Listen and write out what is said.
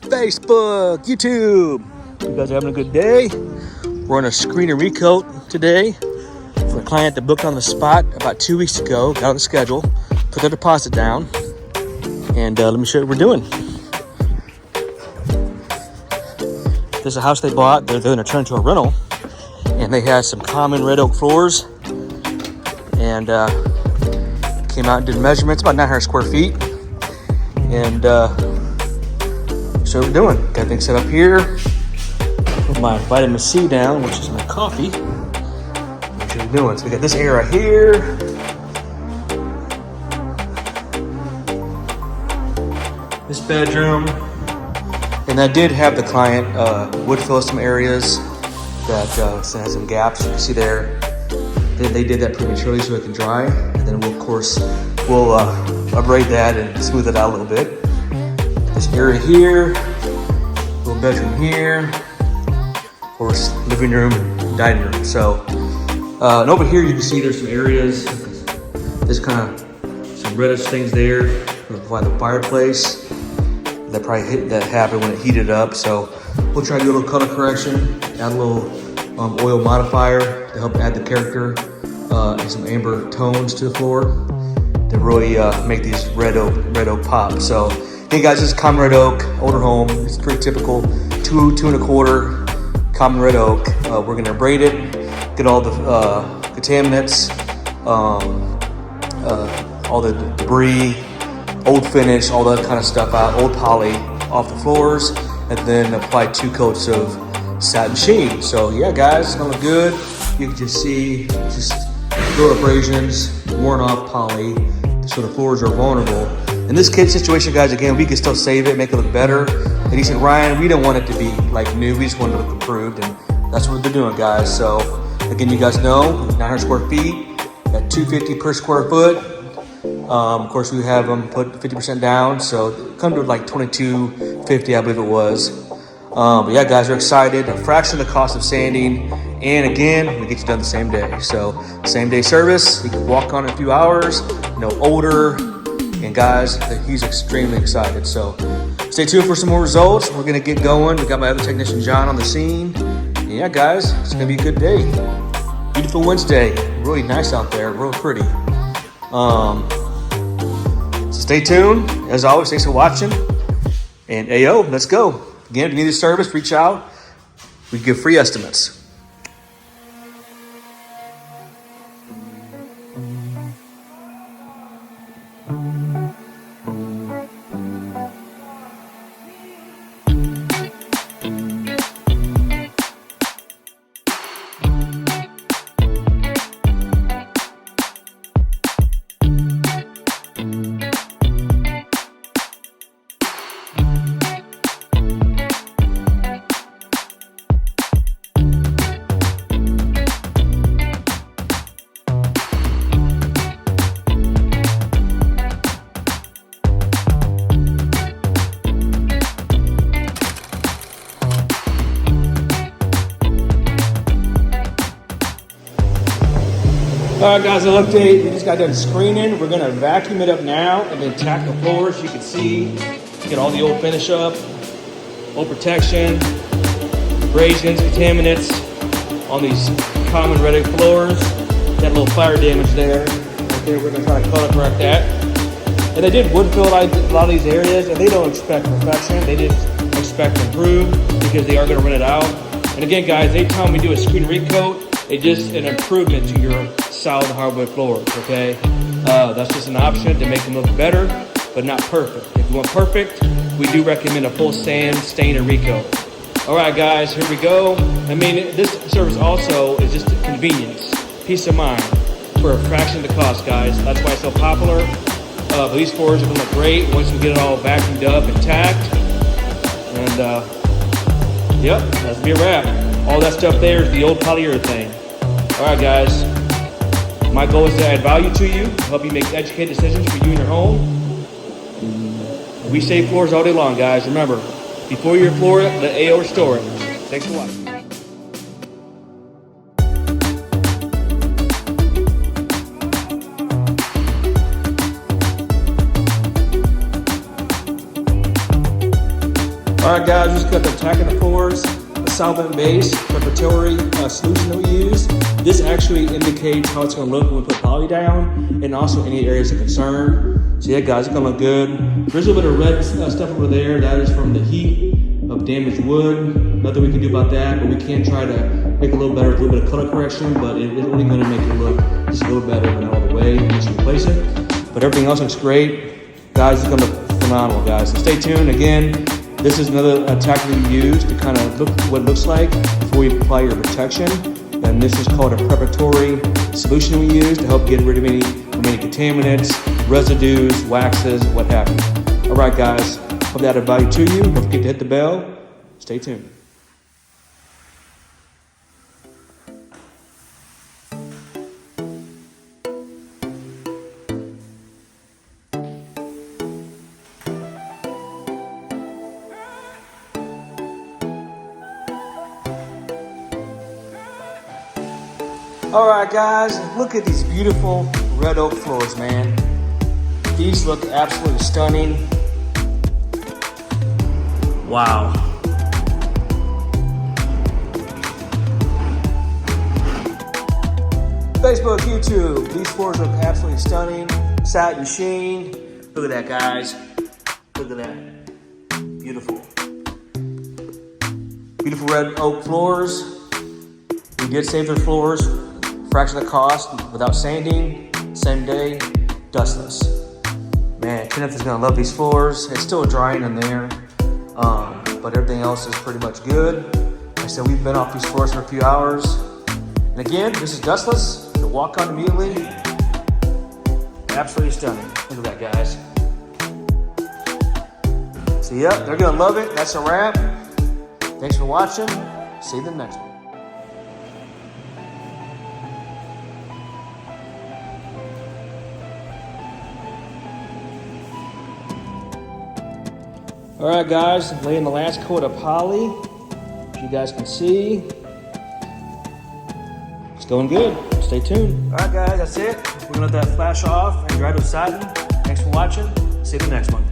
Facebook, YouTube. You guys are having a good day. We're on a screen and recoat today for a client that booked on the spot about 2 weeks ago. Got on the schedule, put their deposit down, and let me show you what we're doing. This is a house they bought. They're going to turn into a rental, and they had some common red oak floors, and came out and did measurements, about 900 square feet, and so what we're doing. Got everything set up here. Put my vitamin C down, which is my coffee. What we're doing. So we got this area right here. This bedroom. And I did have the client wood fill some areas that still has some gaps. You can see there. They did that prematurely so it can dry. And then we'll, of course, abrade that and smooth it out a little bit. This area here, little bedroom here, of course, living room, dining room. So, and over here you can see there's some areas, there's kind of some reddish things there by the fireplace. That probably happened when it heated up. So we'll try to do a little color correction, add a little oil modifier to help add the character and some amber tones to the floor to really make these red oak pop. So. Hey guys, this is common red oak, older home. It's pretty typical, 2 1/4 common red oak. We're gonna abrade it, get all the contaminants, all the debris, old finish, all that kind of stuff out, old poly off the floors, and then apply 2 coats of satin sheen. So yeah guys, it's gonna look good. You can just see, just little abrasions, worn off poly, so the floors are vulnerable. In this kid situation, guys, again, we can still save it, make it look better. And he said, Ryan, we don't want it to be like new. We just want it to look improved. And that's what they're doing, guys. So again, you guys know, 900 square feet at $250 per square foot. Of course, we have them put 50% down. So it come to like $22.50, I believe it was. But yeah, guys, we're excited. A fraction of the cost of sanding. And again, we get you done the same day. So same day service. You can walk on in a few hours. No odor. And guys, he's extremely excited. So stay tuned for some more results. We're gonna get going. We got my other technician, John, on the scene. And yeah, guys, it's gonna be a good day. Beautiful Wednesday. Really nice out there, real pretty. So stay tuned. As always, thanks for watching. And AO, let's go. Again, if you need a service, reach out. We give free estimates. All right, guys, an update. We just got done screening. We're gonna vacuum it up now and then tack the floors. You can see, get all the old finish up, old protection, abrasions, contaminants on these common red oak floors. Got a little fire damage there. Right there, we're gonna try to color correct that. And they did wood fill a lot of these areas, and they don't expect perfection. They just expect to improve because they are gonna rent it out. And again, guys, anytime we do a screen recoat, it's just an improvement to your solid hardwood floors, okay? That's just an option to make them look better, but not perfect. If you want perfect, we do recommend a full sand, stain, and recoat. All right, guys, here we go. I mean, this service also is just convenience, peace of mind, for a fraction of the cost, guys. That's why it's so popular. But these floors are gonna look great once we get it all vacuumed up and tacked. And yep, that's be a wrap. All that stuff there is the old polyurethane. All right, guys. My goal is to add value to you, help you make educated decisions for you and your home. We save floors all day long, guys. Remember, before your floor, let AO restore it. Thanks for watching. All right, guys, we just got the tacking the floors, a solvent-based preparatory solution that we use. This actually indicates how it's going to look when we put poly down, and also any areas of concern. So yeah, guys, it's going to look good. There's a little bit of red stuff over there. That is from the heat of damaged wood. Nothing we can do about that, but we can try to make it a little better with a little bit of color correction, but it is only going to make it look just a little better, but not all the way. Just replace it. But everything else looks great. Guys, it's going to look phenomenal, guys. So stay tuned. Again, this is another tactic we use to kind of look what it looks like before you apply your protection. And this is called a preparatory solution we use to help get rid of any contaminants, residues, waxes, what have you. All right, guys, hope that added value to you. Don't forget to hit the bell. Stay tuned. All right, guys, look at these beautiful red oak floors, man. These look absolutely stunning. Wow. Facebook, YouTube, these floors look absolutely stunning. Satin, Sheen. Look at that, guys. Look at that. Beautiful. Beautiful red oak floors. We did save their floors. Fraction of the cost, without sanding, same day, dustless. Man, Kenneth is gonna love these floors. It's still drying in there, but everything else is pretty much good. Like I said, we've been off these floors for a few hours. And again, this is dustless. You'll walk on immediately. Absolutely stunning. Look at that, guys. So yep, they're gonna love it. That's a wrap. Thanks for watching. See you in the next one. All right, guys, laying the last coat of poly. You guys can see. It's going good. Stay tuned. All right, guys, that's it. We're gonna let that flash off and dry to Satin. Thanks for watching. See you in the next one.